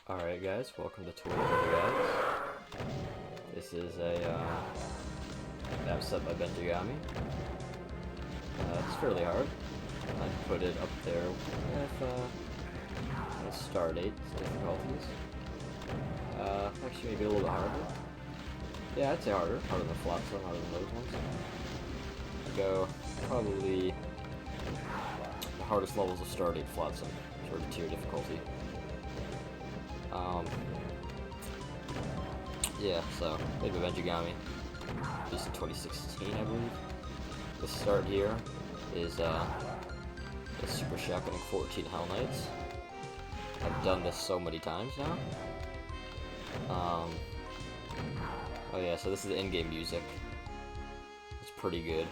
Alright guys, welcome to Tour guys. This is a map set by Benjigami. It's fairly hard. I put it up there with star date difficulties. Actually maybe a little bit harder. Yeah, I'd say harder. Harder than Flotsam, harder than those ones. I'd go probably the hardest levels of star date Flotsam, sort of tier difficulty. Yeah, so, maybe Benjigami, released in 2016, I believe. The start here is, the Super Shotgunning 14 Hell Knights. I've done this so many times now. Oh yeah, so this is the in-game music. It's pretty good.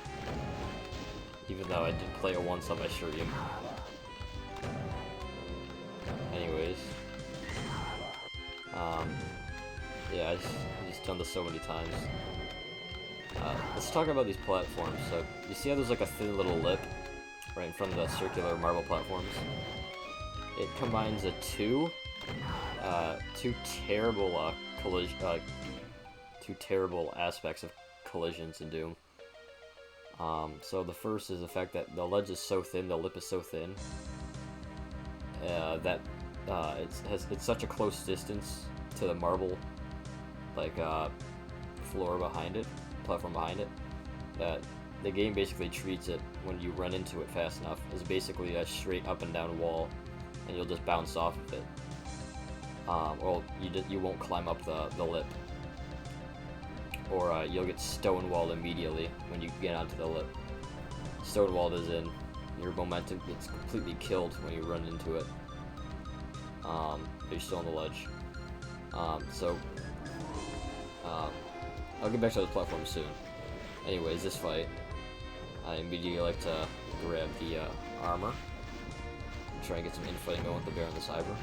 Even though I did play it once on my stream. Anyways. Yeah, I've just done this so many times. Let's talk about these platforms. So, you see how there's like a thin little lip right in front of the circular marble platforms? It combines two terrible two terrible aspects of collisions in Doom. So the first is the fact that the ledge is so thin, the lip is so thin, that it's such a close distance to the marble, floor behind it, platform behind it, that the game basically treats it, when you run into it fast enough, as basically a straight up and down wall, and you'll just bounce off of it. Or you won't climb up the lip. Or you'll get stonewalled immediately when you get onto the lip. Stonewalled is in your momentum gets completely killed when you run into it. You're still on the ledge. I'll get back to the platform soon. Anyways, this fight, I immediately like to grab the armor and try and get some infighting going with the bear and the cyber.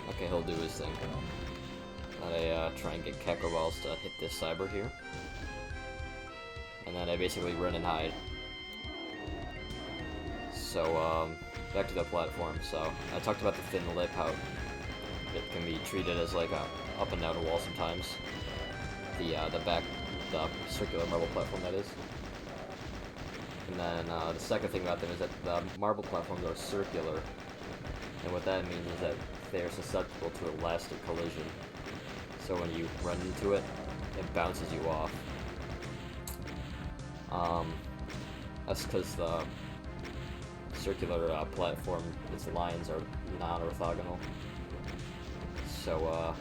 Okay, he'll do his thing. I try and get Caco balls to hit this cyber here. And then I basically run and hide. So, back to the platform. So, I talked about the thin lip, how it can be treated as like a up and down wall sometimes. The circular marble platform, that is. And then, the second thing about them is that the marble platforms are circular. And what that means is that they're susceptible to elastic collision. So when you run into it, it bounces you off. That's because the circular platform, its lines are non-orthogonal. So,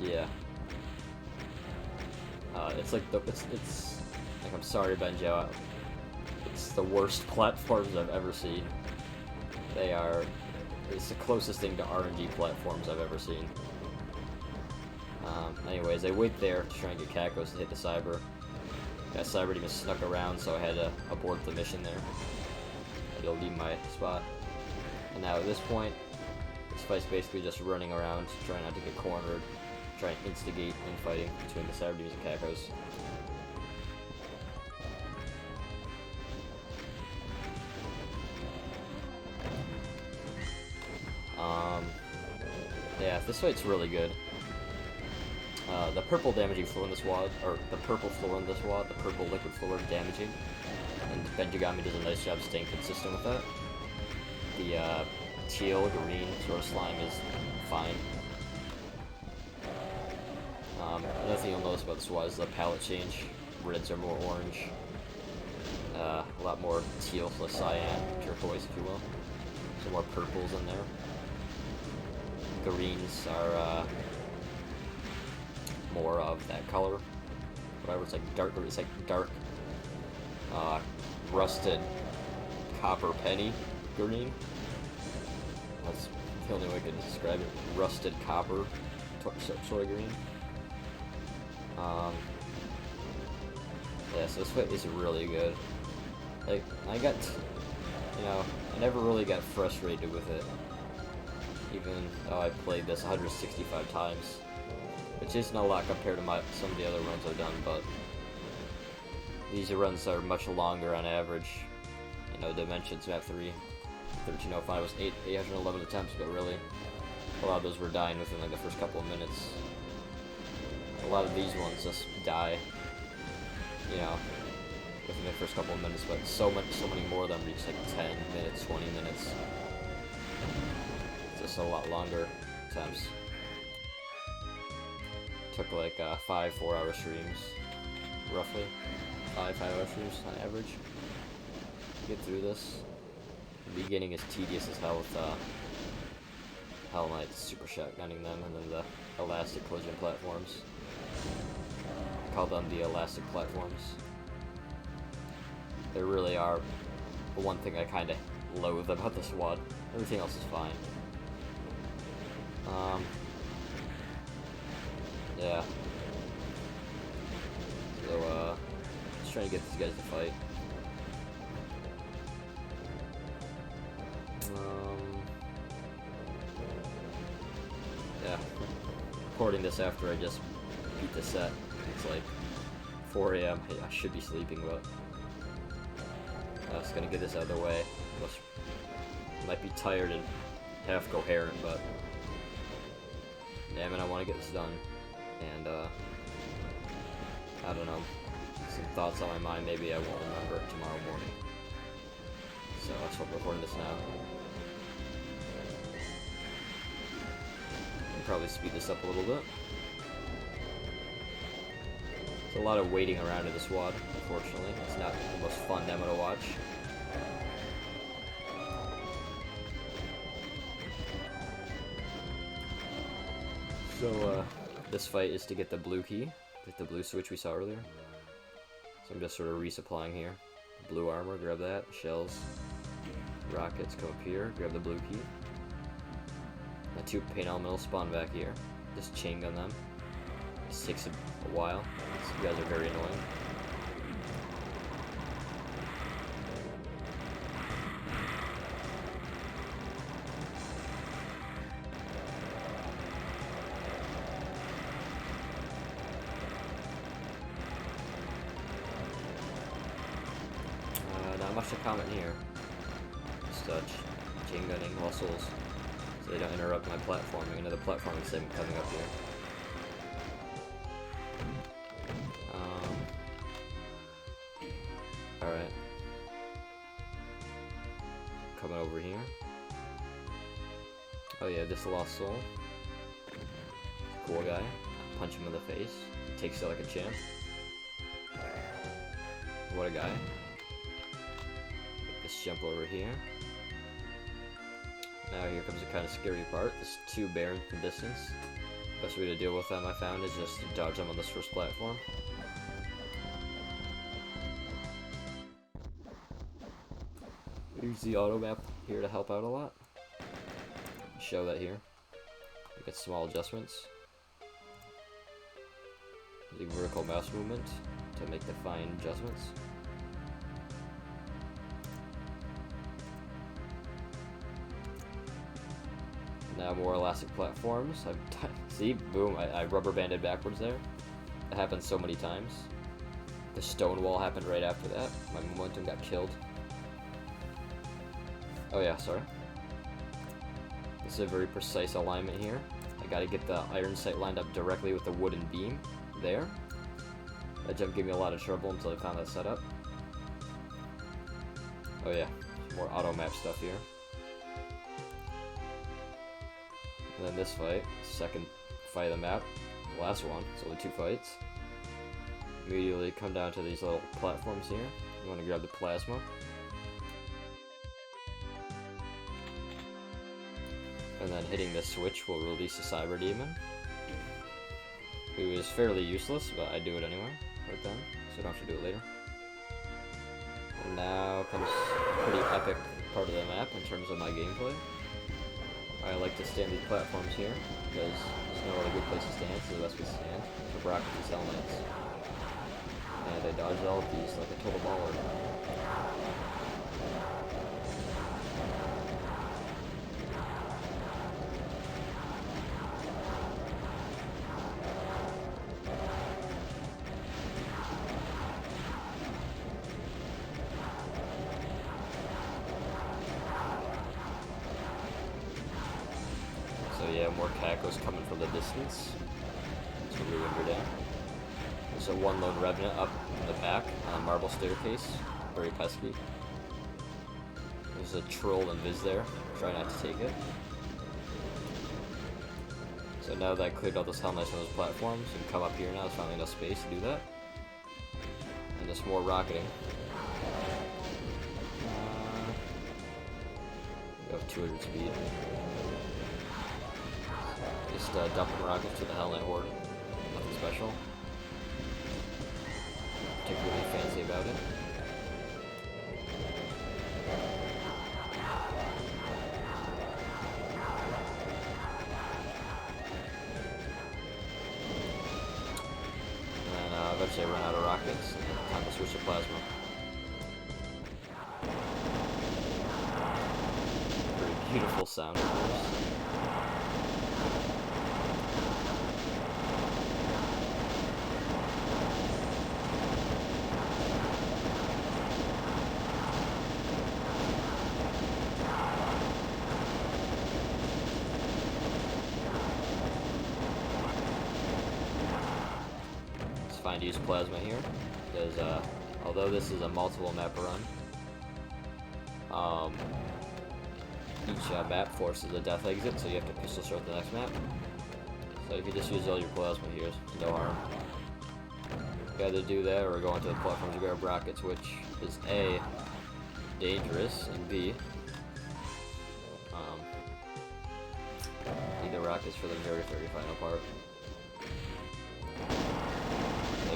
yeah. It's like I'm sorry, Benjo. It's the worst platforms I've ever seen. It's the closest thing to RNG platforms I've ever seen. Anyways, I wait there to try and get Cacos to hit the cyber. That cyber even snuck around, so I had to abort the mission there. I had to leave my spot. And now at this point, this fight's basically just running around, trying not to get cornered, trying to instigate infighting between the cyber demons and Cacos. Yeah, this fight's really good. The purple damaging floor in this WAD, or the purple floor in this WAD, the purple liquid floor is damaging, and Benjigami does a nice job staying consistent with that. The teal, green sort of slime is fine. Another thing you'll notice about this WAD is the palette change. Reds are more orange, a lot more teal, less cyan, turquoise if you will. Some more purples in there. Greens are more of that color, whatever. It's like dark, rusted copper penny green. That's the only way I can describe it. Rusted copper sort of green. Yeah, so this fight is really good. Like, I never really got frustrated with it. Even though I played this 165 times, which isn't a lot compared to some of the other runs I've done, but these runs are much longer on average. Dimensions Map 3. 1305 was 811 attempts, but really, a lot of those were dying within like the first couple of minutes. A lot of these ones just die, you know, within the first couple of minutes, but so many more of them reach like 10 minutes, 20 minutes. It's just a lot longer attempts. Took like 5 4-hour streams, roughly. 5 5-hour streams on average. Get through this. The beginning is tedious as hell with Hell Knights super shotgunning them, and then the elastic collision platforms. I call them the elastic platforms. They really are the one thing I kind of loathe about this WOD. Everything else is fine. Yeah. So, just trying to get these guys to fight. Yeah. Recording this after I just beat the set. It's like 4 AM. I should be sleeping, but I was gonna get this out of the way. Might be tired and half coherent, but damn it, I want to get this done. And I don't know, some thoughts on my mind maybe I won't remember tomorrow morning. So that's why I'm recording this now. I'll probably speed this up a little bit. There's a lot of waiting around in this WOD, unfortunately. It's not the most fun demo to watch. So, this fight is to get the blue key, get the blue switch we saw earlier. So I'm just sort of resupplying here. Blue armor, grab that. Shells, rockets, come up here, grab the blue key. The 2 paint elementals spawn back here. Just chain gun them. This takes a while. You guys are very annoying. Not much to comment here. Just chain gunning muscles so they don't interrupt my platforming. Another platforming segment coming up here. Alright. Coming over here. Oh yeah, this Lost Soul. Cool guy. Punch him in the face. He takes it like a champ. What a guy. Let's jump over here. Now here comes the kind of scary part. There's 2 Barons from distance. Best way to deal with them I found is just to dodge them on this first platform. Use the auto map here to help out a lot. Show that here. You get small adjustments. The vertical mouse movement to make the fine adjustments. Now more elastic platforms. See, boom, I rubber banded backwards there. That happened so many times. The stone wall happened right after that. My momentum got killed. Oh yeah, sorry. This is a very precise alignment here. I gotta get the iron sight lined up directly with the wooden beam there. That jump gave me a lot of trouble until I found that setup. Oh yeah, more auto map stuff here. And then this fight, second fight of the map, the last one, it's only 2 fights. Immediately come down to these little platforms here. You want to grab the plasma. And then hitting this switch will release the Cyber Demon, who is fairly useless, but I do it anyway, right then, so I don't have to do it later. And now comes a pretty epic part of the map in terms of my gameplay. I like to stand these platforms here, because there's no really good place to stand, so the best place to stand is rock with these helmets. And I dodged all of these like a total baller. yeah, more Cacos coming from the distance. So we were down. There's a one lone Revenant up in the back on a marble staircase. Very pesky. There's a troll invis there. Try not to take it. So now that I cleared all those Hell Knights on those platforms, you can come up here now. There's finally enough space to do that. And there's more rocketing. We have 200 speed. Just dumping rockets to the Hell Knight Horde. Nothing special. Particularly fancy about it. And eventually I run out of rockets. Time to switch to plasma. Pretty beautiful sound, of course. Fine to use plasma here, because although this is a multiple map run, each map forces a death exit, so you have to pistol start the next map. So if you just use all your plasma here, no harm. You either do that or go onto the platforms to grab rockets, which is A, dangerous, and B, need the rockets for the very final part.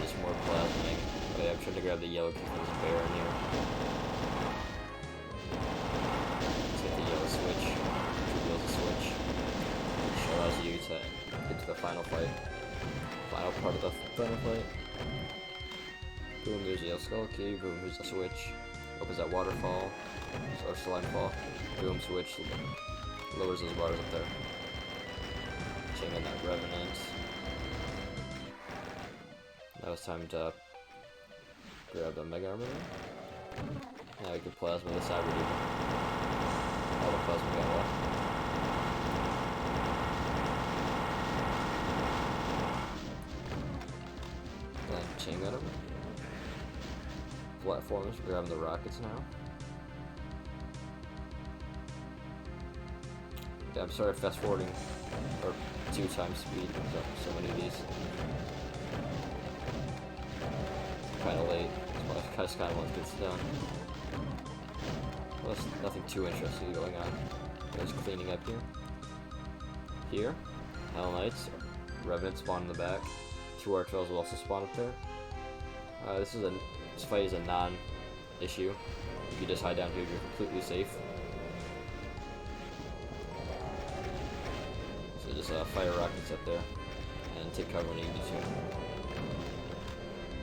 Just more plasming. Oh yeah, I'm trying to grab the yellow because there's a bear in here. Let's hit the yellow switch, which reveals a switch, which allows you to get to the final fight. Final part of the final fight. Boom, there's the yellow skull key. Boom, here's the switch. Opens that waterfall, or slime fall. Boom, switch. Lowers those waters up there. Chain in that Revenant. Now it's time to grab the Mega Armor. Now we can plasma the Cyber Demon. All the plasma we got left. Then chain gun him. Platforms, we're grabbing the rockets now. Yeah, I'm sorry, fast forwarding or 2 times speed. So many of these. Kind of late, so I just kind of want to get this done. Well, there's nothing too interesting going on. There's cleaning up here. Here, Hell Knights, Revenants spawn in the back. 2 R12s will also spawn up there. This fight is a non-issue. If you just hide down here, you're completely safe. So just fire rockets up there and take cover when you need to.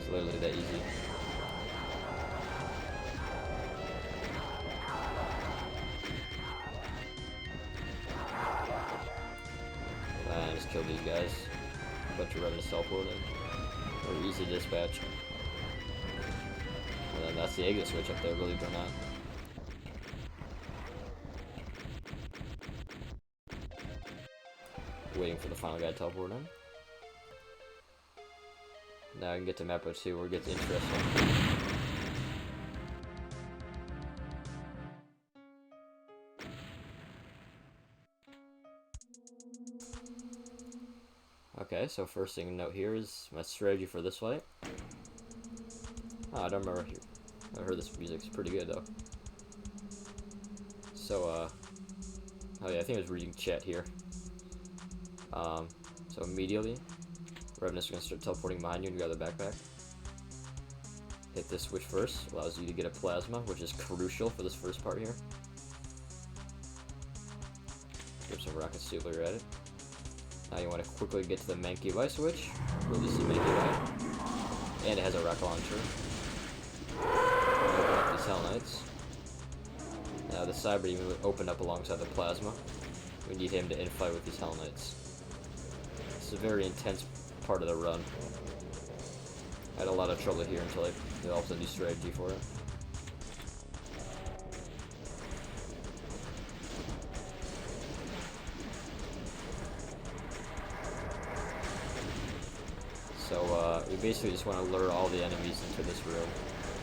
It's literally that easy. And just kill these guys. A bunch of Revenants teleporting. They're easy to dispatch. And then that's the exit switch up there, believe it or not. Waiting for the final guy to teleport in. Now I can get to Map02 where it gets interesting. Okay, so first thing to note here is my strategy for this fight. Oh, I don't remember. I heard this music's pretty good though. So, oh yeah, I think I was reading chat here. So immediately, Revenants are going to start teleporting behind you and grab the backpack. Hit this switch first, allows you to get a plasma, which is crucial for this first part here. Grab some rockets too while you're at it. Now you want to quickly get to the Mankey Vice switch, release the Mankey Vice, and it has a rocket launcher. Open up these Hell Knights. Now the Cyber Demon would open up alongside the plasma. We need him to infight with these Hell Knights. It's a very intense part of the run. I had a lot of trouble here until I developed a new strategy for it. basically just want to lure all the enemies into this room,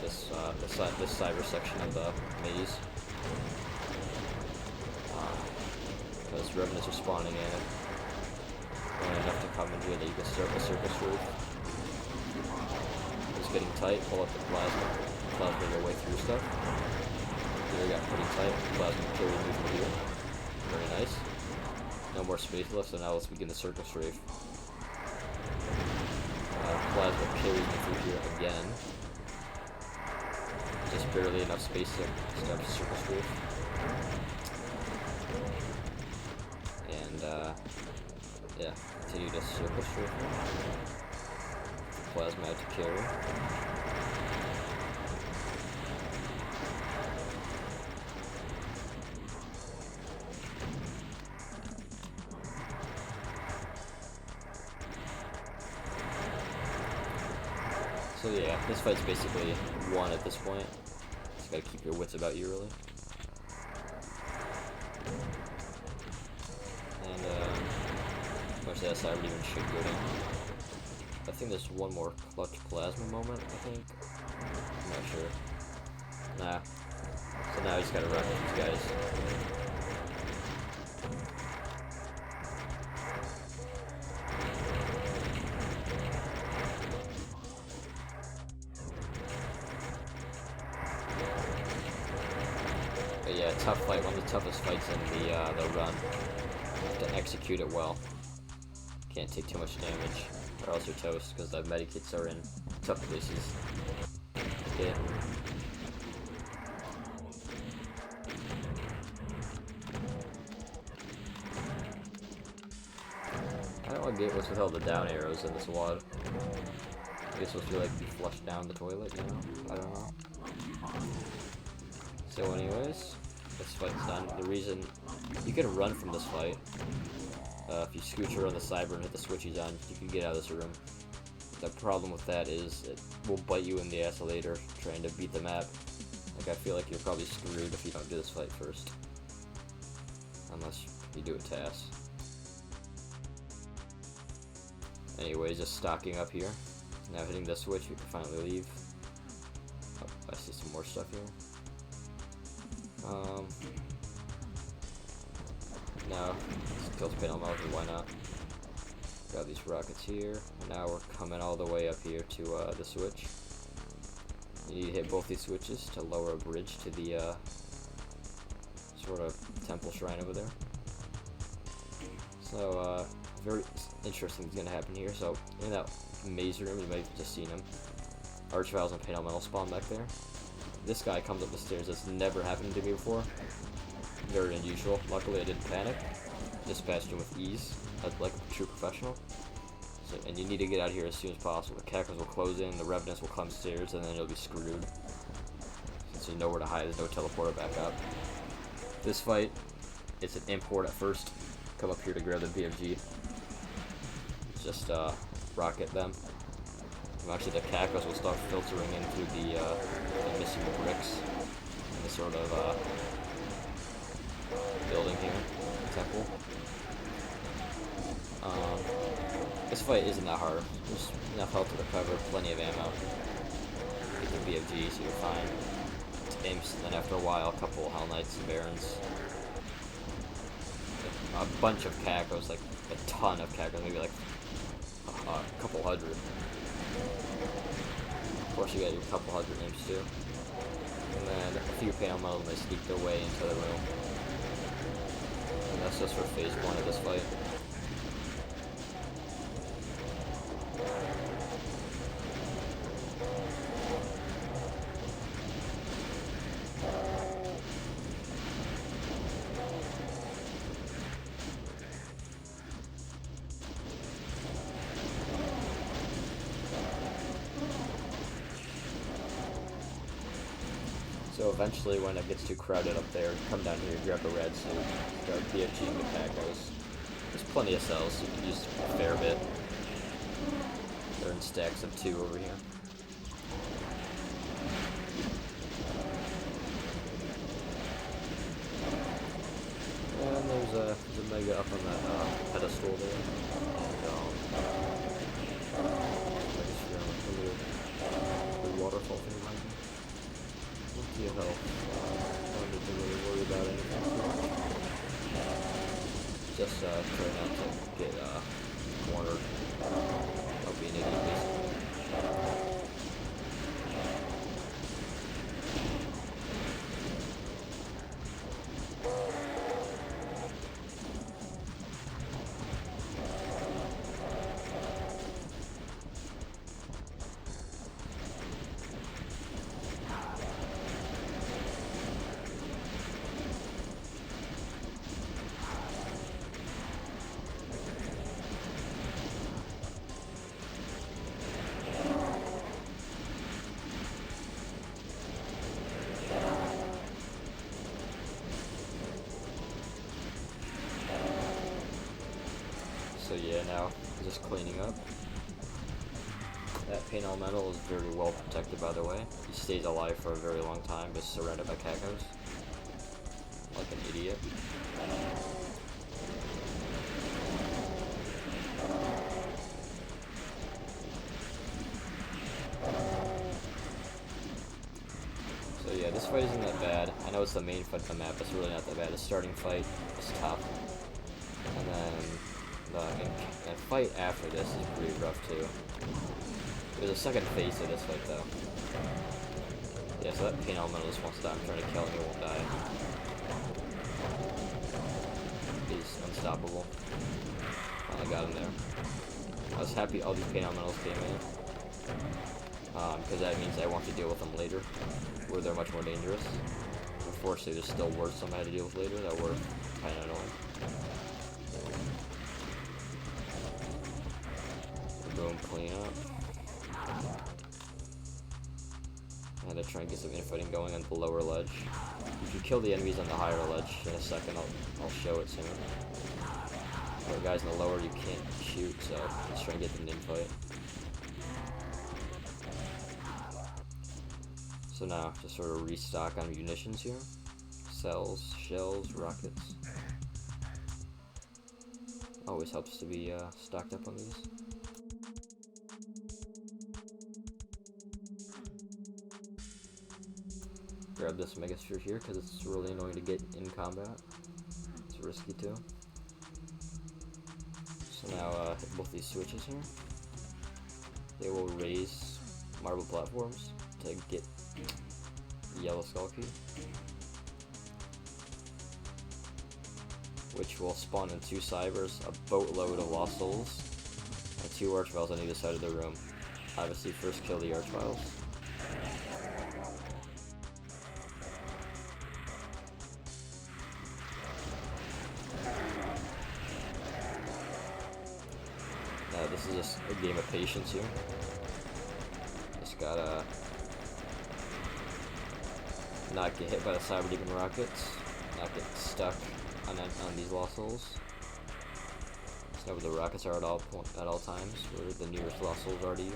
this cyber section of the maze. Because revenants are spawning in it. When enough to come in here that you can circle circus roof. It's getting tight, pull up the plasma. Plasma your way through stuff. Here we got pretty tight. Plasma carry movement here. Very nice. No more space left, so now let's begin the circle strafe. Plasma carries me through here again. Just barely enough space to start the circle strafe. And yeah, continue to circle strafe. Plasma out to carry. So yeah, this fight's basically won at this point. Just gotta keep your wits about you, really. And much that side even should go down. I think there's one more clutch plasma moment, I think. I'm not sure. Nah. So now I just gotta run with these guys. But yeah, tough fight, one of the toughest fights in the run. You have to execute it well. Can't take too much damage, or else you're toast, because the medikits are in tough places. Yeah. I don't want to get what's with all the down arrows in this WAD. I guess supposed to like be flushed down the toilet, you know? I don't know. So anyways, this fight's done. The reason you can run from this fight. If you scooch around the cyber and hit the switches on, you can get out of this room. The problem with that is it will bite you in the ass later trying to beat the map. Like, I feel like you're probably screwed if you don't do this fight first. Unless you do a task. Anyways, just stocking up here. Now hitting the switch, we can finally leave. Oh, I see some more stuff here. No, kills panel mode, why not? Got these rockets here. And now we're coming all the way up here to the switch. You need to hit both these switches to lower a bridge to the sort of temple shrine over there. So very interesting thing's gonna happen here. So in that maze room, you might have just seen him. Archviles and Pain Elemental spawn back there. This guy comes up the stairs. That's never happened to me before. Very unusual. Luckily, I didn't panic. Dispatched him with ease, like a true professional. So, and you need to get out of here as soon as possible. The Cacos will close in, the Revenants will come stairs, and then you'll be screwed. Since there's nowhere to hide, there's no teleporter back up. This fight, it's an import at first. Come up here to grab the BFG. Just rocket them. And actually, the Cacos will start filtering in through the missing bricks in the sort of building here, temple. This fight isn't that hard. There's enough health to recover, plenty of ammo. Get the BFG, so you're fine. It's imps, and then after a while, a couple of Hell Knights and Barons. A bunch of Cacos, like a ton of Cacos, maybe like a couple hundred. Of course, you got your couple hundred imps too. And then a few panel models may sneak their way into the room. And that's just for phase 1 of this fight. So eventually, when it gets too crowded up there, come down here, grab a red suit, start BFGing the Cacos. There's plenty of cells, so you can use a fair bit. They're in stacks of 2 over here. And there's a Mega up on that pedestal there. And, I just health. Don't need to really worry about anything too much. Just try not to get cornered. I'll be an idiot basically. So yeah, now just cleaning up. That pain elemental is very well protected, by the way. He stays alive for a very long time, just surrounded by Cacos. Like an idiot. So yeah, this fight isn't that bad. I know it's the main fight of the map, but it's really not that bad. The starting fight is tough. And then the fight after this is pretty rough too. There's a second phase of this fight though. Yeah, so that pain elemental just wants to die. I'm trying to kill him, he won't die. He's unstoppable. Finally got him there. I was happy all these pain elementals came in. Because that means I won't have to deal with them later, where they're much more dangerous. Unfortunately, there's still worse some I had to deal with later that were kind of annoying. Boom, clean up. And to try and get some infighting going on the lower ledge. If you kill the enemies on the higher ledge in a second, I'll show it soon. For guys in the lower, you can't shoot, so let's try and get them to infight. So now, just sort of restock on munitions here. Cells, shells, rockets. Always helps to be stocked up on these. Grab this megasphere here because it's really annoying to get in combat. It's risky too. So now hit both these switches here. They will raise marble platforms to get the yellow skull key, which will spawn in 2 cybers, a boatload of lost souls, and 2 archviles on either side of the room. Obviously, first kill the archviles. This is just a game of patience here. Just gotta not get hit by the cyber demon rockets, not get stuck on these lost souls. Just know where the rockets are at all times, where the nearest lost souls are to you.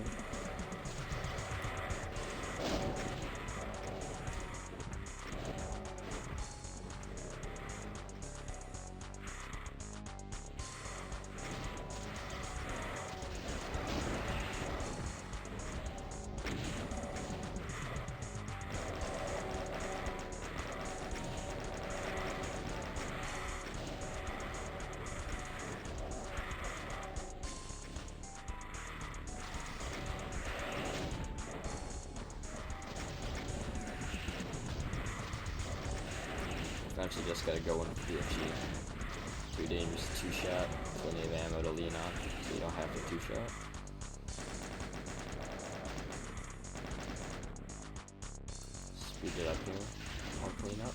Eventually just gotta go in with the PFG. Too dangerous, 2-shot, plenty of ammo to lean on, so you don't have to 2-shot. Speed it up here, more clean up.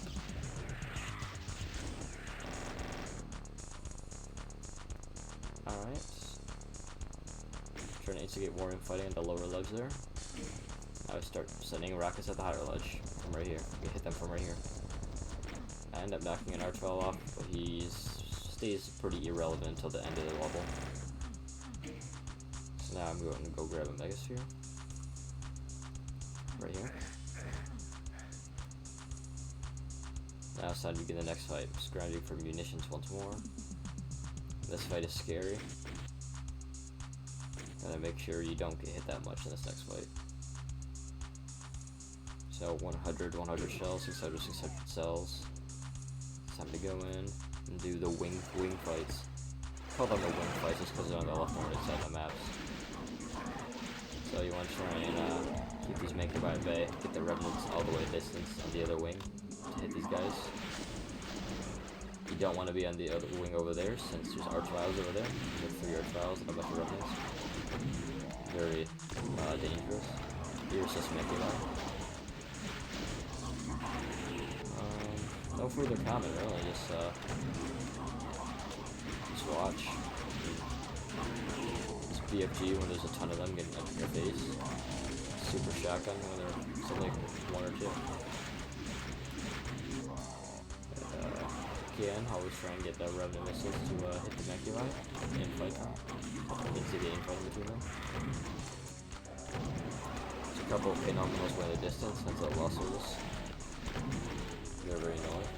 Alright. Trying to instigate more infighting at the lower ledge there. Now I start sending rockets at the higher ledge from right here. We hit them from right here. I end up knocking an archvile off, but he stays pretty irrelevant until the end of the level. So now I'm going to go grab a megasphere. Right here. Now it's time to begin the next fight. I'm scrounging for munitions once more. This fight is scary. Gotta make sure you don't get hit that much in this next fight. So 100 shells, 600 cells. Time to go in and do the wing fights. I call them the wing fights just because they're on the left and right side of the maps. So you want to try and keep these Mancubi at bay, get the Revenants all the way distance on the other wing to hit these guys. You don't want to be on the other wing over there since there's Archviles over there. There's 3 Archviles and a bunch of Revenants. Very dangerous. Here's just Mancubi. No further comment really, just watch. This BFG when there's a ton of them getting up in your face. Super shotgun when there's only 1 or 2. Again, always try and get the Revenant missiles to hit the Mancubi and fight them. You can see the infighting between them. There's a couple of phenomenals way in the distance, that's a loss service. They're very annoying.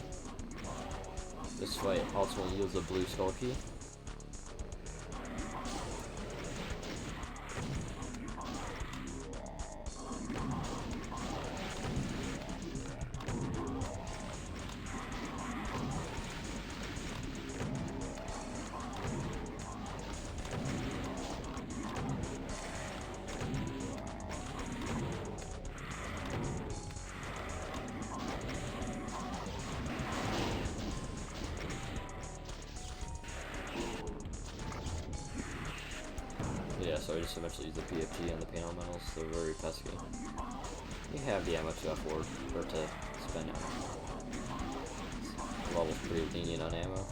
This fight also yields a blue skull key. Yeah, so I just eventually use the PFG and the paint elementals, they're very pesky. You have the ammo to afford, or to spend ammo. The level's pretty lenient on ammo.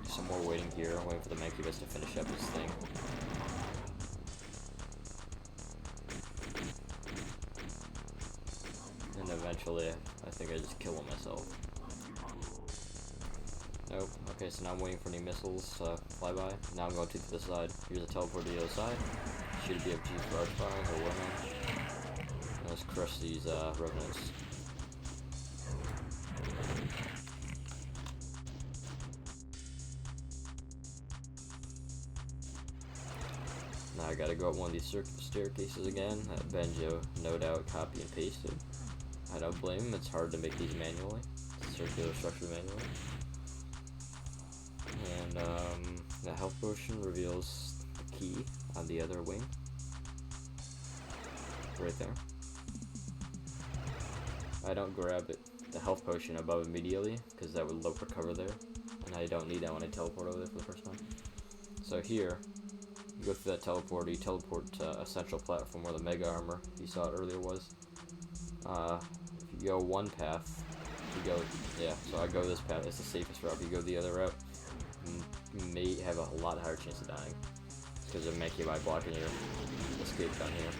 Some more waiting here, I'm waiting for the Mancubus to finish up his thing. And eventually, I think I just kill him myself. Nope. Okay, so now I'm waiting for any missiles to fly by. Now I'm going to the side. Here's a teleport to the other side. Should be BFG for Archviles or Women. Let's crush these Revenants. Now I gotta go up one of these staircases again that Benjo no doubt copy and pasted. I don't blame him, it's hard to make these manually. Circular structure manually. And the health potion reveals the key on the other wing. Right there. I don't grab it, the health potion above immediately, because that would low recover there. And I don't need that when I teleport over there for the first time. So here, you go through that teleporter, you teleport to a central platform where the mega armor you saw it earlier was. If you go one path, you go, yeah, so I go this path, it's the safest route. If you go the other route, you may have a lot higher chance of dying. It's because of Mancubi blocking your escape down here.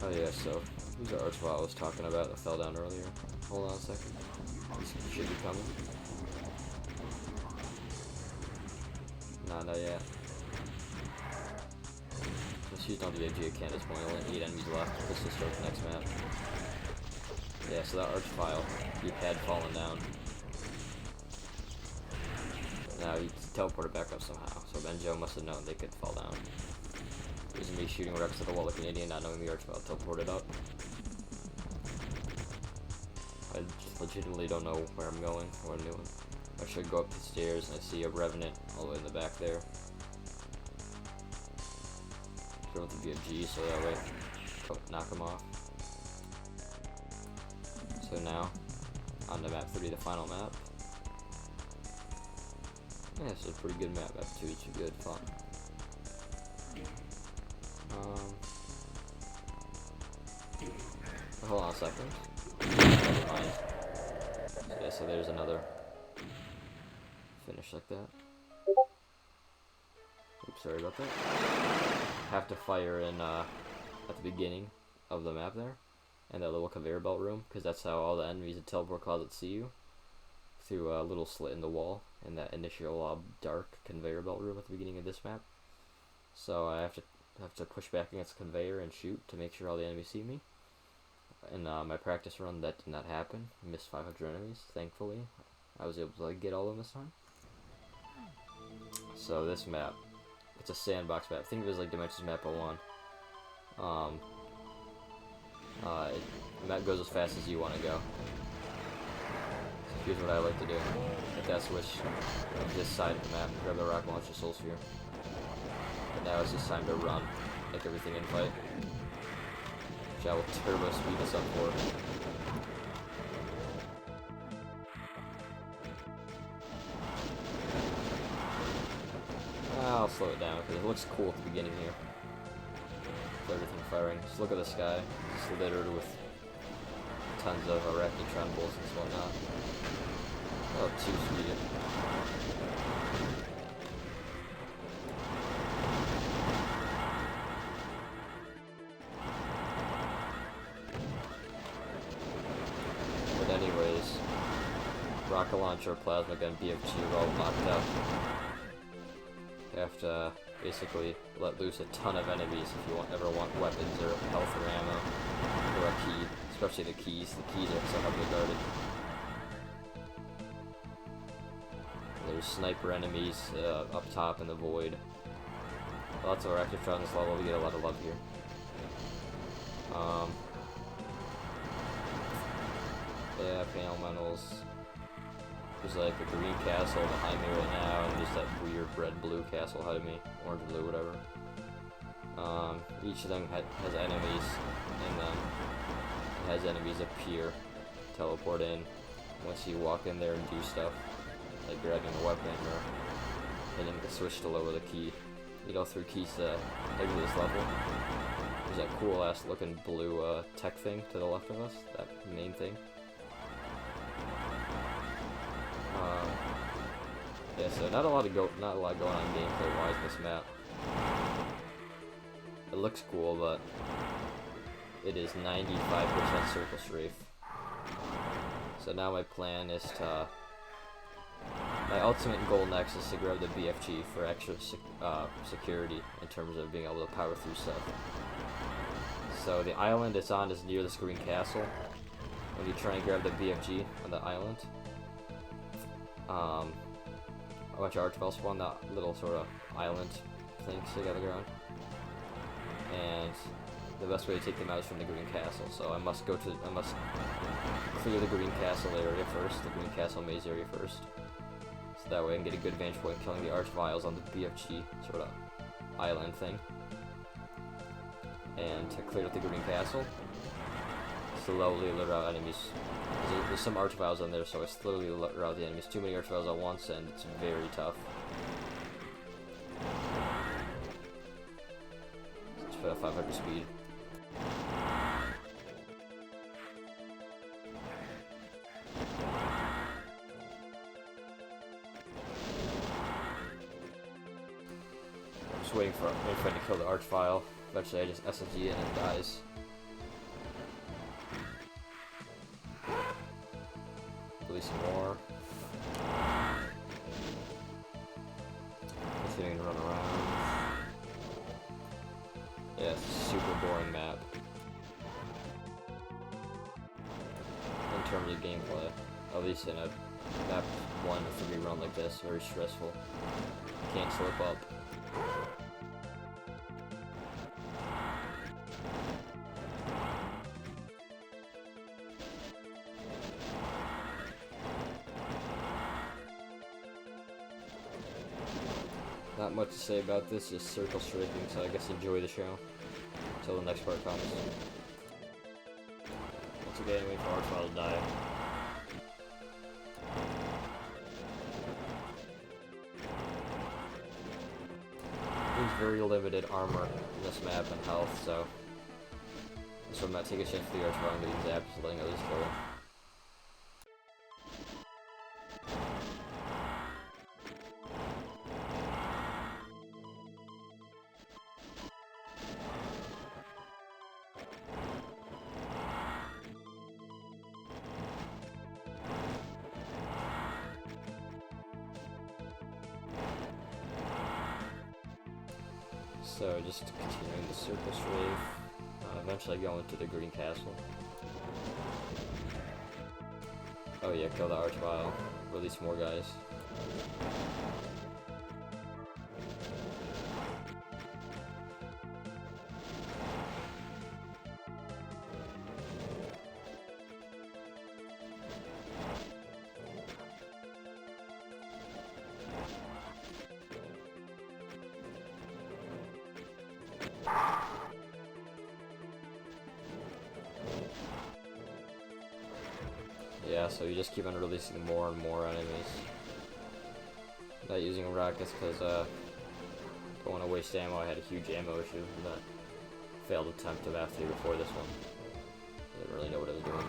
Oh yeah, so, who's the Archvile I was talking about that fell down earlier? Hold on a second. This should be coming. Nah, not yet. Let's use on the AG again at this point, only 8 enemies left. Let's just start the next map. Yeah, so that Archvile, he had fallen down. Now he teleported back up somehow, so Benjo must have known they could fall down. There's me shooting right up to the wall like an idiot, not knowing the Archvile teleported up. I just legitimately don't know where I'm going, or what I'm doing. I should go up the stairs and I see a Revenant all the way in the back there. Throw with the BFG so that way knock him off. So now, on to map 3, the final map. Yeah, this is a pretty good map. Map 2 is good fun. Hold on a second. Never mind. So, yeah, so there's another finish like that. Oops, sorry about that. Have to fire in at the beginning of the map there, and that little conveyor belt room, because that's how all the enemies in teleport closet see you, through a little slit in the wall in that initial dark conveyor belt room at the beginning of this map. So I have to have to push back against the conveyor and shoot to make sure all the enemies see me. In my practice run, that did not happen. I missed 500 enemies, thankfully. I was able to like, get all of them this time. So this map, it's a sandbox map. Think of it as like Dimensions Map 01. The map goes as fast as you want to go. So here's what I like to do. Hit that switch on this side of the map, grab the rocket launcher soul sphere. And now it's just time to run, like everything in fight. Which I will turbo speed this up for. I'll slow it down because it looks cool at the beginning here. With everything firing. Just look at the sky. It's littered with tons of arachnotron bolts and whatnot. Oh, 2 speed. But anyways, rocket launcher, plasma gun, BFG are all knocked out. You have to basically let loose a ton of enemies if you ever want weapons or health or ammo or a key, especially the keys. The keys are so heavily guarded. There's sniper enemies up top in the void. Lots of arachnotron this level. We get a lot of love here. Yeah, pain elementals. There's like a green castle behind me right now, and there's that weird red-blue castle ahead of me, orange-blue, whatever. Each of them has enemies in them. It has enemies appear, teleport in once you walk in there and do stuff, like grabbing a weapon or hitting the switch to lower the key. You go through keys to exit this level. There's that cool-ass looking blue tech thing to the left of us, that main thing. Yeah, so not a lot going on gameplay-wise in this map. It looks cool, but it is 95% circle strafe. So now my plan is to... my ultimate goal next is to grab the BFG for extra security in terms of being able to power through stuff. So the island it's on is near this green castle. When you try and grab the BFG on the island, a bunch of archviles spawn that little sort of island thing stick out of the ground. And the best way to take them out is from the green castle. So I must clear the green castle area first, the green castle maze area first. So that way I can get a good vantage point killing the archviles on the BFG sort of island thing. And to clear up the green castle, slowly lure out enemies. There's some archviles on there, so I slowly lure out the enemies. Too many archviles at once, and it's very tough. Let's put a 500 speed. I'm just waiting for him to kill the archvile. Eventually I just SMG in and it dies. Some more. Continuing to run around. Yeah, it's a super boring map. In terms of gameplay. At least in a map 1-3 run like this, very stressful. Can't slip up. Not much to say about this, just circle strafing, so I guess enjoy the show. Until the next part comes. Once again, wait for Archvile to die. There's very limited armor in this map and health, so... I'm not taking a chance for the Archvile and getting zapped, just letting others kill him. So just continuing the circus rave. Eventually go into the green castle. Oh yeah, kill the archvile. Release more guys. Yeah, so you just keep on releasing more and more enemies. Not using rockets because don't want to waste ammo. I had a huge ammo issue in that failed attempt of after before this one. I didn't really know what I was doing.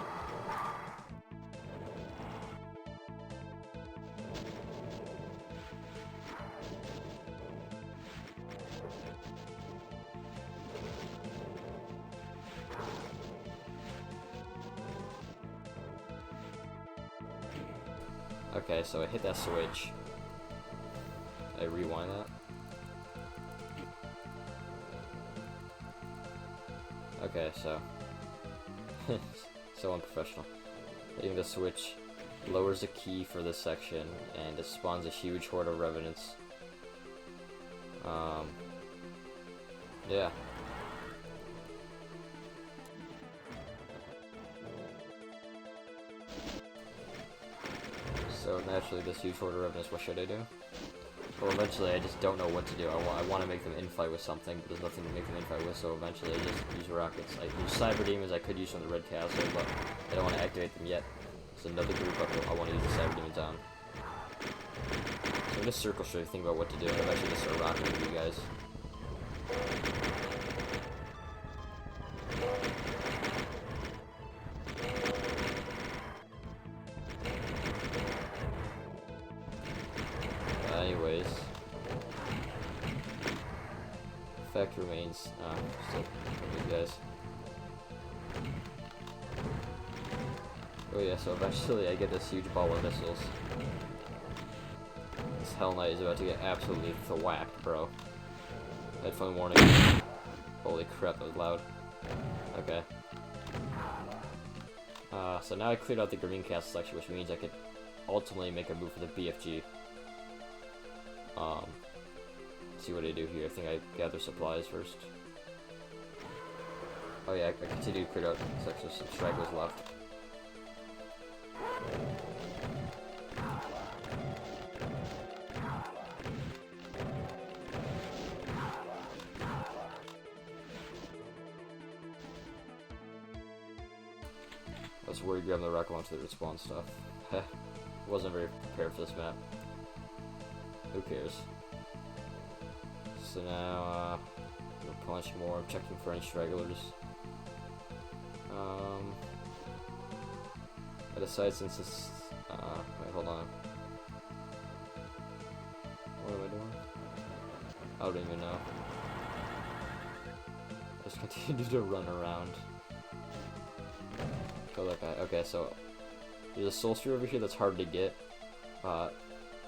Okay, so I hit that switch. I rewind that. Okay, so so unprofessional. Hitting the switch lowers the key for this section, and it spawns a huge horde of revenants. Yeah. So naturally, this huge horde of revenants, what should I do? Well, eventually I just don't know what to do. I want to make them infight with something, but there's nothing to make them infight with, so eventually I just use rockets. I use cyber demons I could use from the red castle, but I don't want to activate them yet. There's another group I want to use the cyber demons on. So I'm just circle straight, think about what to do, and eventually just start rocking with you guys. Anyways, fact remains, still good guys. Oh yeah, so eventually I get this huge ball of missiles. This Hell Knight is about to get absolutely thwacked, bro. Headphone warning. Holy crap, that was loud. Okay. So now I cleared out the green castle section, which means I could ultimately make a move for the BFG. See what I do here. I think I gather supplies first. Oh yeah, I continue to clear out sections, some stragglers left. I was worried grabbing the rocket launcher that respawn stuff. Wasn't very prepared for this map. Who cares? So now, we're punching more, I'm checking for any stragglers. I decided since this, wait, hold on. What am I doing? I don't even know. Just continue to run around. Kill that guy. Okay, so, there's a soul sphere over here that's hard to get.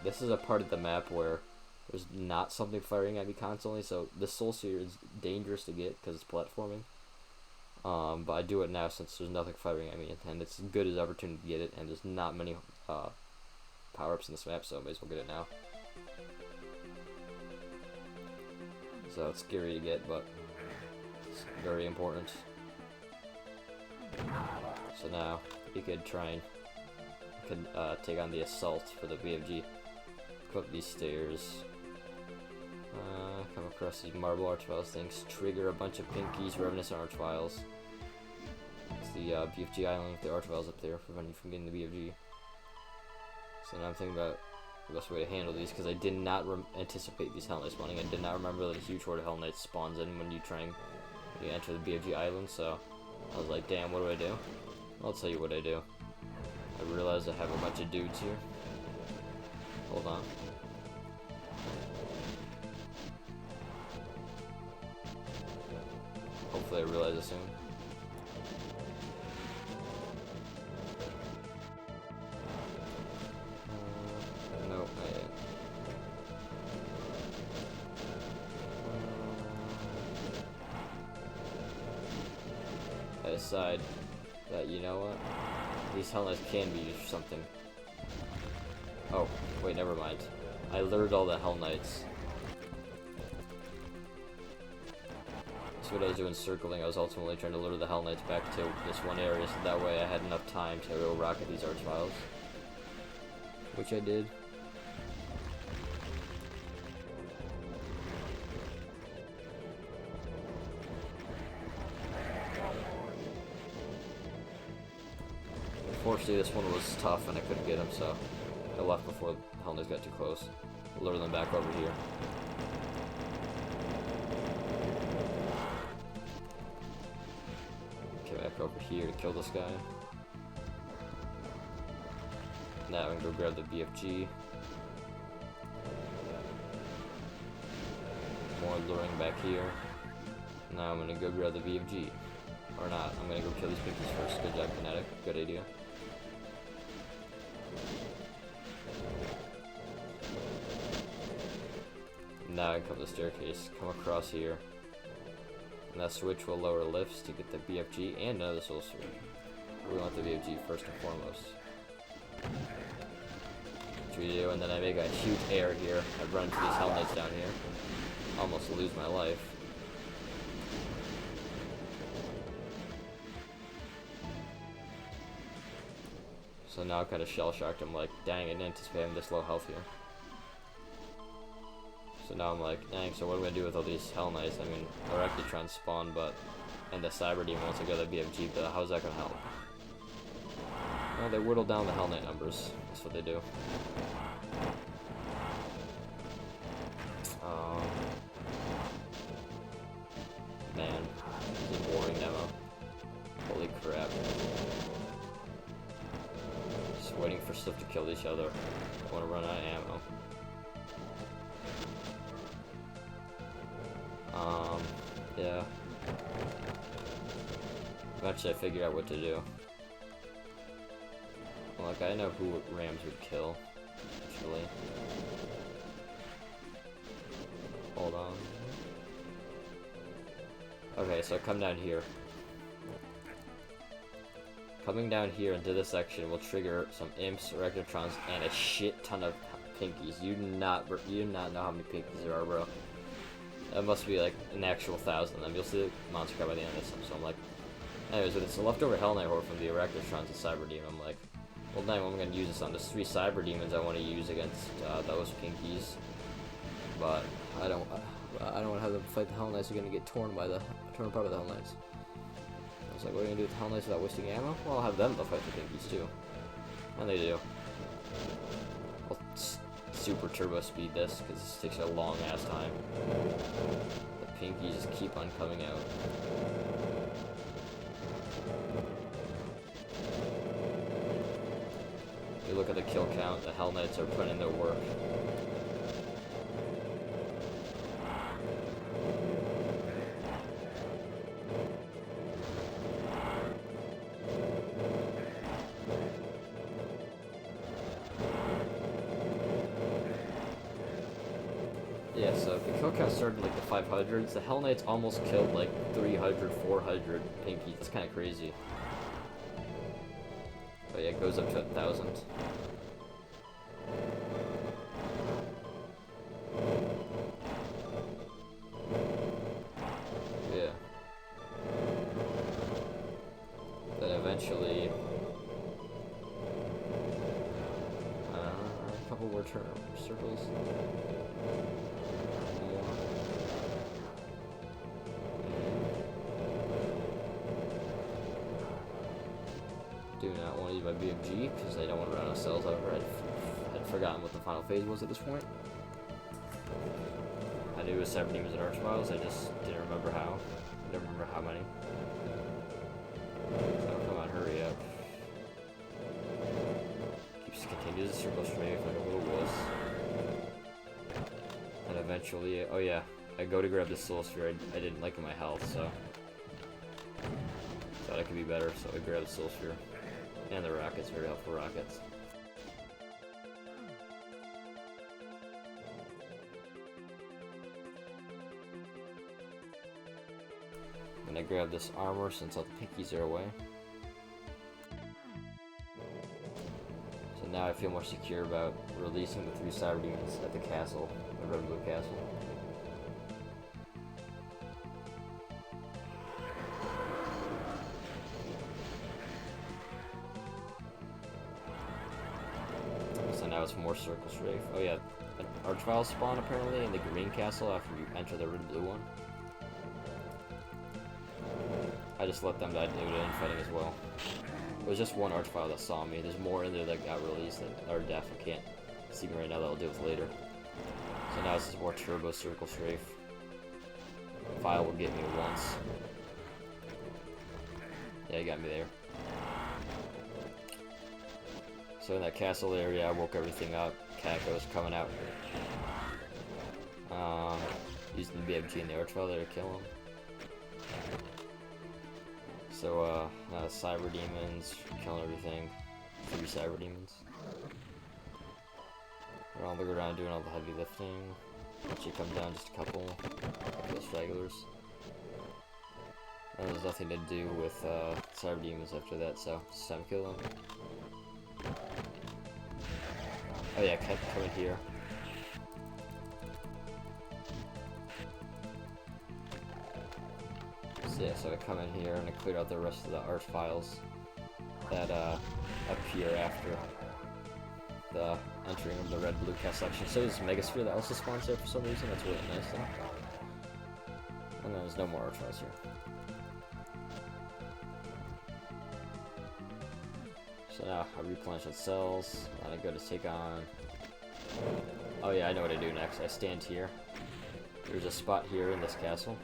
This is a part of the map where there's not something firing at me constantly, so this soul sphere is dangerous to get because it's platforming. But I do it now since there's nothing firing at me, and it's as good as opportunity to get it, and there's not many power-ups in this map, so I may as well get it now. So it's scary to get, but it's very important. So now you could try and take on the assault for the BFG. Go up these stairs. Come across these marble archviles things. Trigger a bunch of pinkies, revenants, and archviles. It's the BFG island with the archviles up there, preventing you from getting the BFG. So now I'm thinking about the best way to handle these, because I did not anticipate these Hell Knights spawning. I did not remember that a huge horde of Hell Knights spawns in when you enter the BFG island, so I was like, damn, what do I do? I'll tell you what I do. I realized I have a bunch of dudes here. Hold on. Hopefully I realize it soon. Nope, not yet. decide that, you know what, these Hell Knights can be used for something. Oh, wait, never mind. I lured all the Hell Knights. So what I was doing circling, I was ultimately trying to lure the Hell Knights back to this one area, so that way I had enough time to go rocket these Archviles. Which I did. Unfortunately, this one was tough and I couldn't get him, so I left before the Hell Knights got too close. Lure them back over here. Back over here to kill this guy. Now I'm gonna go grab the BFG. More luring back here. Now I'm gonna go grab the BFG. Or not, I'm gonna go kill these pictures first. Good job, Kinetic. Good idea. Now I can come to the staircase, come across here. And that switch will lower lifts to get the BFG and another soul sword. We want the BFG first and foremost. Which we do, and then I make a huge air here. I run into these Hell Knights down here. Almost lose my life. So now I'm kind of shell-shocked. I'm like, dang, I didn't anticipate having this low health here. So now I'm like, dang, so what am I gonna do with all these Hell Knights? I mean, they're actually trying to spawn, but... And the Cyber Demon wants to go to the BFG, but how's that gonna help? Well, they whittle down the Hell Knight numbers. That's what they do. Man, this is a boring demo. Holy crap. Just waiting for stuff to kill each other. I wanna run out of ammo. Yeah. Eventually I figured out what to do. Well, like, I know who Rams would kill, actually. Hold on. Okay, so come down here. Coming down here into this section will trigger some imps, Rectortrons, and a shit ton of pinkies. You do not know how many pinkies there are, bro. That must be like an actual 1,000 of them. You'll see the monster card by the end of this one. So I'm like, anyways, with it's a leftover Hell Knight Horde from the Arachnotrons and Cyber Demon, I'm like, well, dang, what am I going to use this on? There's 3 Cyber Demons I want to use against those pinkies, but I don't want to have them fight the Hell Knights. They're going to get torn apart by the Hell Knights. I was like, what are you going to do with the Hell Knights without wasting ammo? Well, I'll have them to fight the pinkies too, and they do. I'll super turbo speed this because this takes a long ass time. The pinkies just keep on coming out. You look at the kill count, the Hell Knights are putting in their work. Yeah, so if the kill count started like the 500s, the Hell Knights almost killed like 300, 400 pinkies. It's kind of crazy. But yeah, it goes up to 1,000. Yeah. Then eventually, a couple more circles. Do not want to use my BFG because I don't want to run out of cells. However, I'd forgotten what the final phase was at this point. I knew it was 7 demons and Archviles, I just didn't remember how. I don't remember how many. So come on, hurry up. Keeps continues to circle straight like a little wuss. And eventually, oh yeah, I go to grab the soul sphere. I didn't like my health, so thought I could be better, so I grabbed the soul sphere. And the rockets, very helpful rockets. I'm gonna grab this armor since all the pinkies are away. So now I feel more secure about releasing the 3 cyber demons at the castle, the red blue castle. So now it's more circle strafe. Oh yeah, an archvile spawn apparently in the green castle after you enter the red blue one. I just let them die due to infighting as well. It was just one archvile that saw me. There's more in there that got released that are deaf. I can't see me right now, that I'll deal with later. So now this is more turbo circle strafe. File will get me once. Yeah, he got me there. So in that castle area, I woke everything up. Caco's coming out. Using the BFG and the archvile there to kill him. So, now the cyber demons, killing everything. 3 cyber demons. They're on the ground doing all the heavy lifting. Actually come down just a couple stragglers. And there's nothing to do with cyber demons after that, so just time to kill them. Oh yeah, come in here. So yeah, so I come in here and I clear out the rest of the archviles that appear after the entering of the red blue cast section. So there's a Megasphere that also spawns there for some reason. That's really nice though. And then there's no more archviles here. So now I replenish its cells, and I go to take on... Oh yeah, I know what I do next. I stand here. There's a spot here in this castle.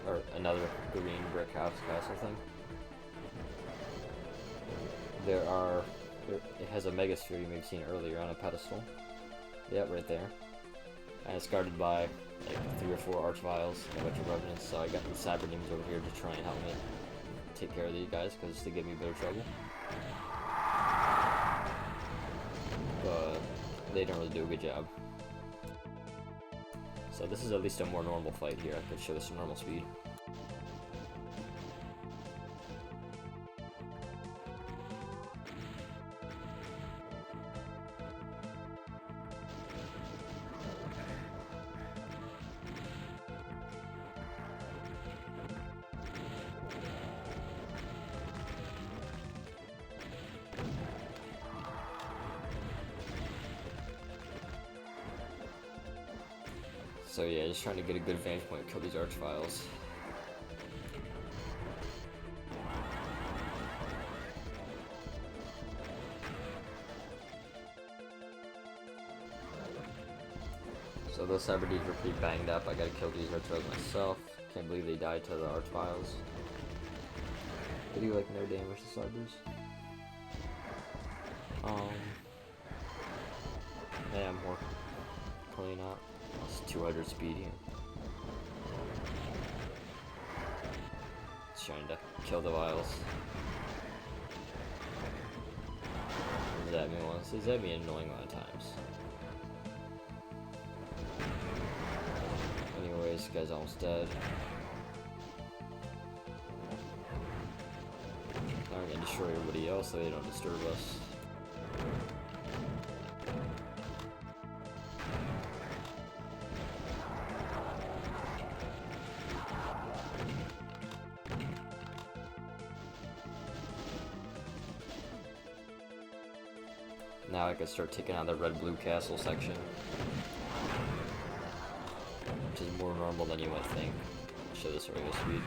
Or another green brick house castle thing. It has a Megasphere you may have seen earlier on a pedestal. Yep, right there. And it's guarded by like 3 or 4 archviles and a bunch of revenants, so I got the cyber demons over here to try and help me take care of these guys, because they give me a bit of trouble. But they don't really do a good job. So this is at least a more normal fight here. I could show this some normal speed. So yeah, just trying to get a good vantage point to kill these archviles. So those cyber demons were pretty banged up. I gotta kill these archviles myself. Can't believe they died to the archviles. They do like no damage to cybers. Yeah, more clean up. It's 200 speed here. It's trying to kill the vials. What does that mean once? Does that mean annoying amount of times? Anyways, this guy's almost dead. Now we're gonna destroy everybody else so they don't disturb us. Now I can start taking on the red-blue castle section, which is more normal than you might think. I'll show this regular speed.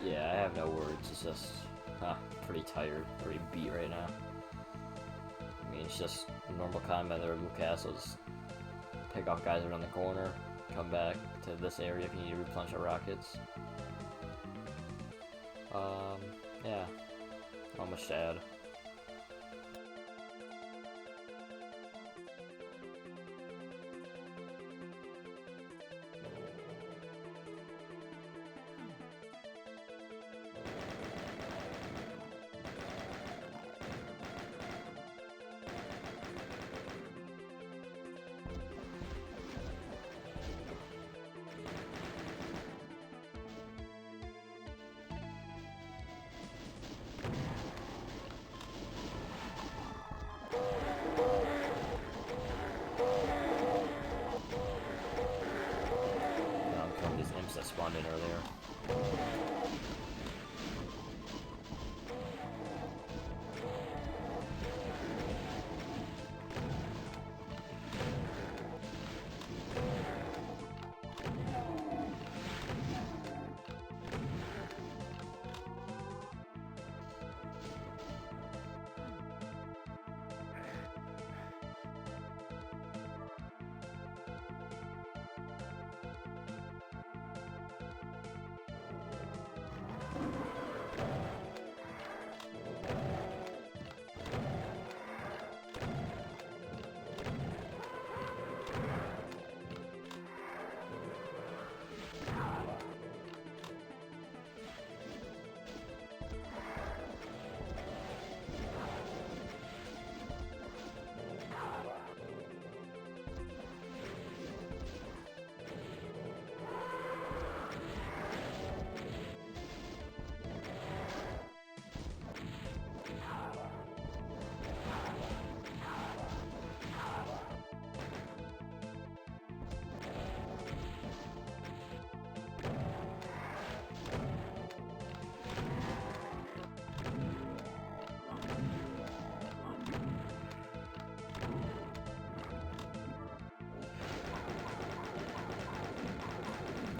Yeah, I have no words. It's just pretty tired, pretty beat right now. I mean, it's just normal combat. There are blue castles. Pick off guys around the corner. come back to this area if you need to replenish our rockets. Yeah, not much to add. That spawned in earlier.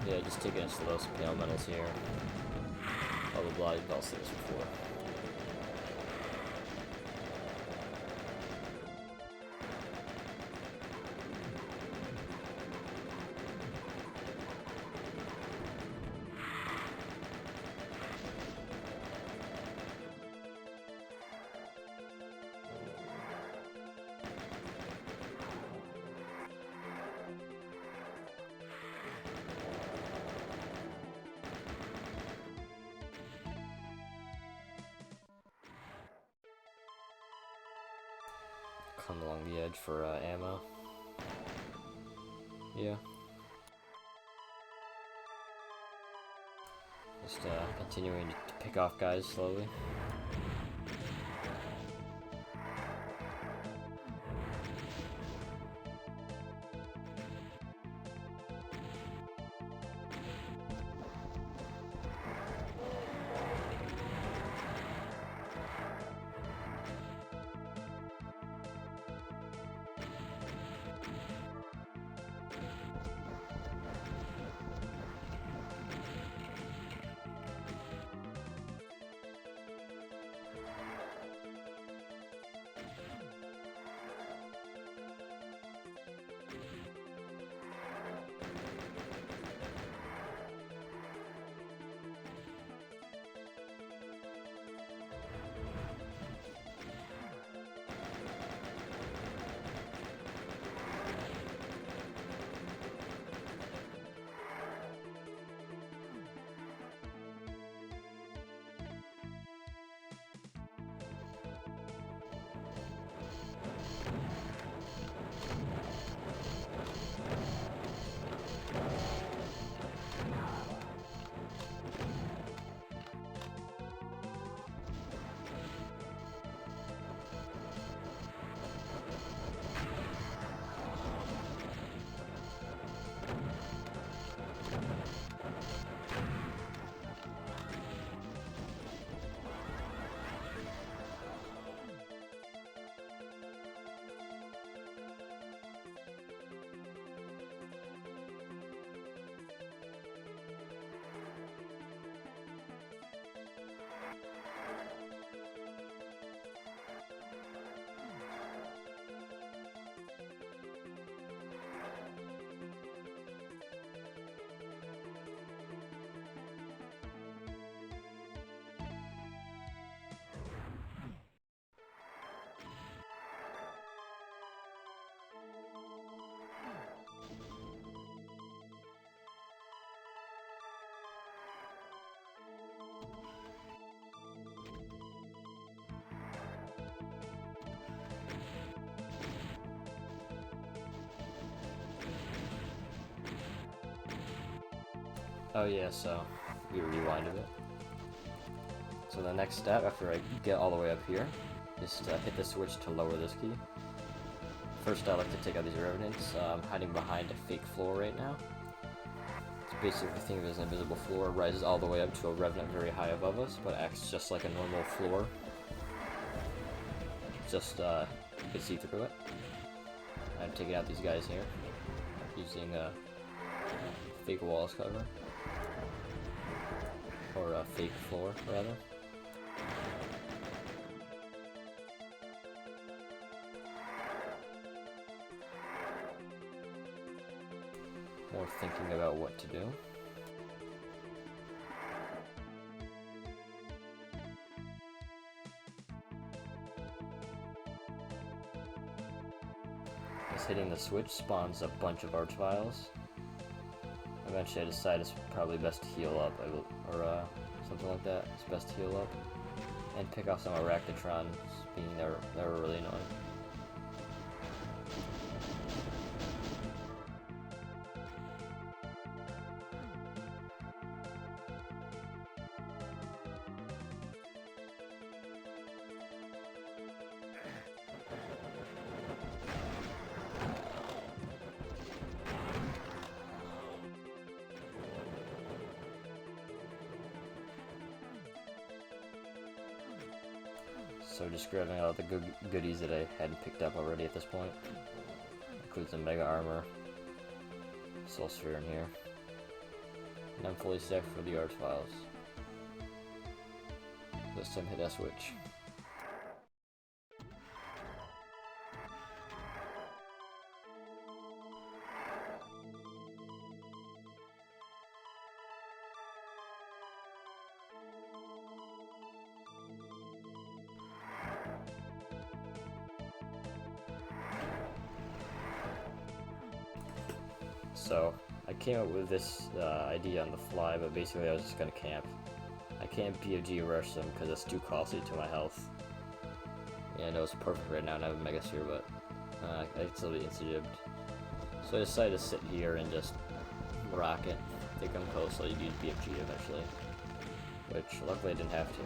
Yeah, just taking us to those pale metals here. Blah blah blah, you've all seen this before. Come along the edge for ammo. Yeah. Just continuing to pick off guys slowly. Oh yeah, so we rewind a bit. So the next step, after I get all the way up here, is to hit the switch to lower this key. First, I like to take out these Revenants. I'm hiding behind a fake floor right now. It's basically, think of it as an invisible floor. It rises all the way up to a Revenant very high above us, but acts just like a normal floor. Just, you can see through it. I'm taking out these guys here, using a fake wall as cover. Or a fake floor, rather. More thinking about what to do. Just hitting the switch spawns a bunch of arch vials. Eventually I decide it's probably best to heal up, or something like that. It's best to heal up. And pick off some Arachnotrons, being they're really annoying. So just grabbing all the goodies that I hadn't picked up already at this point. Includes the Mega Armor, Soul Sphere in here. And I'm fully stacked for the Arch Files. This time hit that switch. So, I came up with this idea on the fly, but basically I was just gonna camp. I can't BOG rush them because it's too costly to my health. Yeah, I know it's perfect right now and I have a Mega Sphere, but I can still be insta-gibbed. So I decided to sit here and just rock it. I think I'm close, so you'd use BFG eventually. Which, luckily I didn't have to.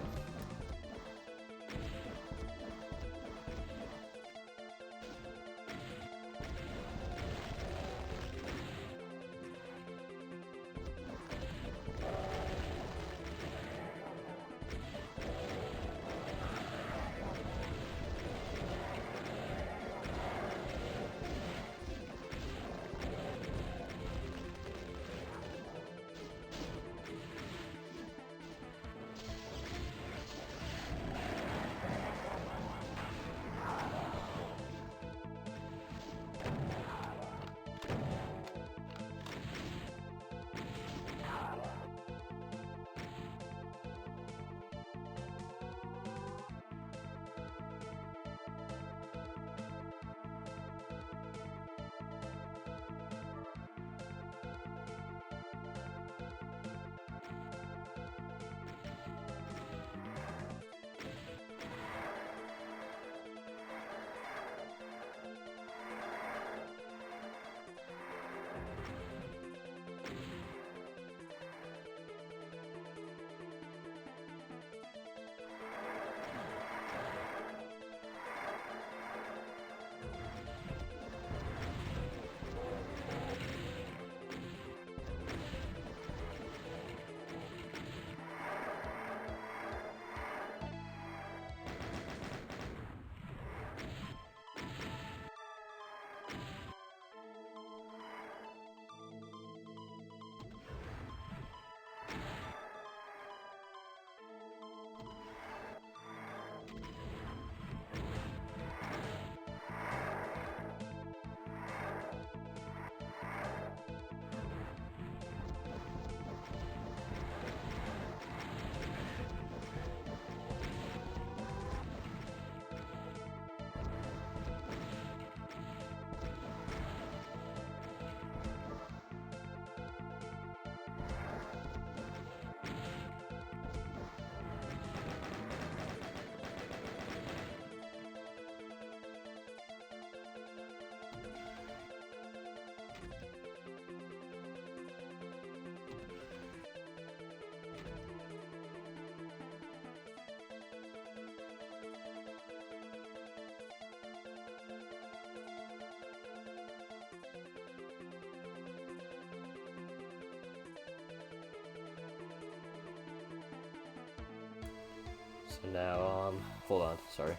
So now, hold on, sorry.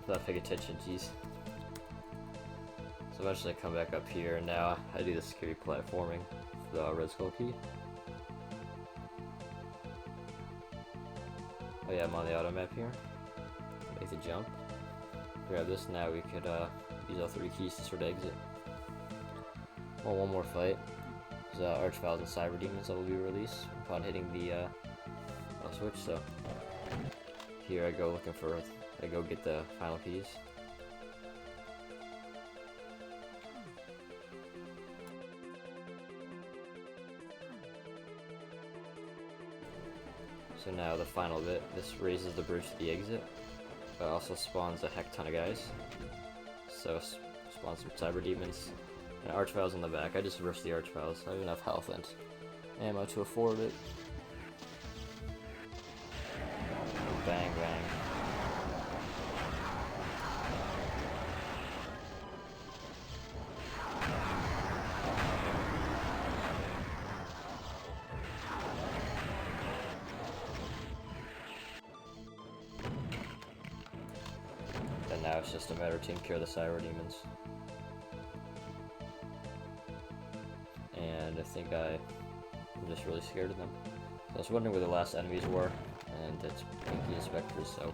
Not paying attention, jeez. So eventually I come back up here, and now I do the scary platforming for the red skull key. Oh yeah, I'm on the auto map here. Make the jump. Grab this, now we could use all 3 keys to sort of exit. Well, one more fight. There's Archviles and Cyber Demons that will be released upon hitting the switch, so here I go looking for, I go get the final keys. So now the final bit, this raises the bridge to the exit, but also spawns a heck ton of guys. So spawns some Cyber Demons, and Archviles on the back. I just reversed the Archviles, I have enough health and ammo to afford it. Bang, bang. And now it's just a matter of taking care of the Cyber Demons. And I think I'm just really scared of them. So I was wondering where the last enemies were, and it's Pinky Inspectors, so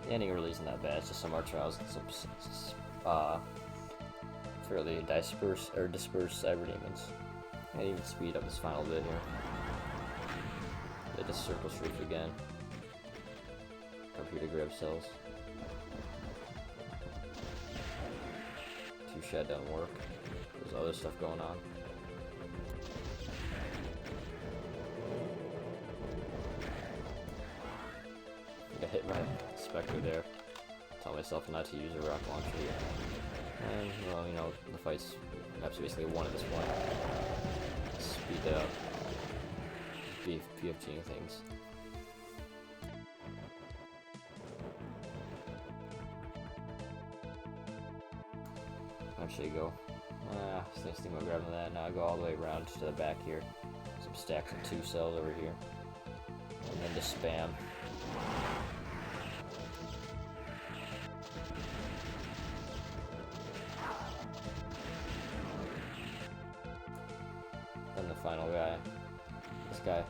the ending really isn't that bad. It's just some Archviles and some fairly dispersed Cyber Demons. And even speed up this final bit here. They just circle strafe again. Come here to grab cells. 2 shot doesn't work. There's other stuff going on. I hit my Spectre there. Tell myself not to use a rock launcher yet. And, well, you know, the fight's basically won at this point. Speed up. PFGing things. Actually go. Next thing I'll grab that. Now I go all the way around to the back here. Some stacks of 2 cells over here. And then just spam. Then the final guy. This guy.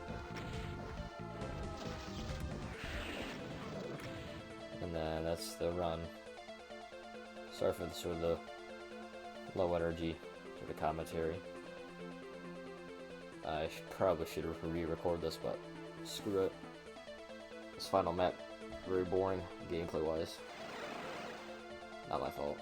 And then that's the run. Sorry for the sort of the low energy sort of commentary. I probably should re-record this, but screw it. This final map, very boring gameplay wise. Not my fault.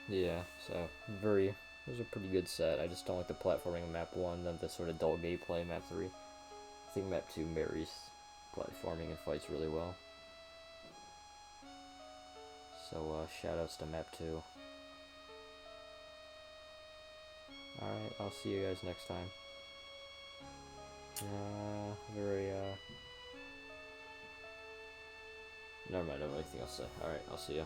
Yeah, so it was a pretty good set. I just don't like the platforming in map 1, then the sort of dull gameplay in map 3. I think map 2 marries platforming and fights really well. So shoutouts to map 2. Alright, I'll see you guys next time. Never mind, I don't have anything else to say. Alright, I'll see ya.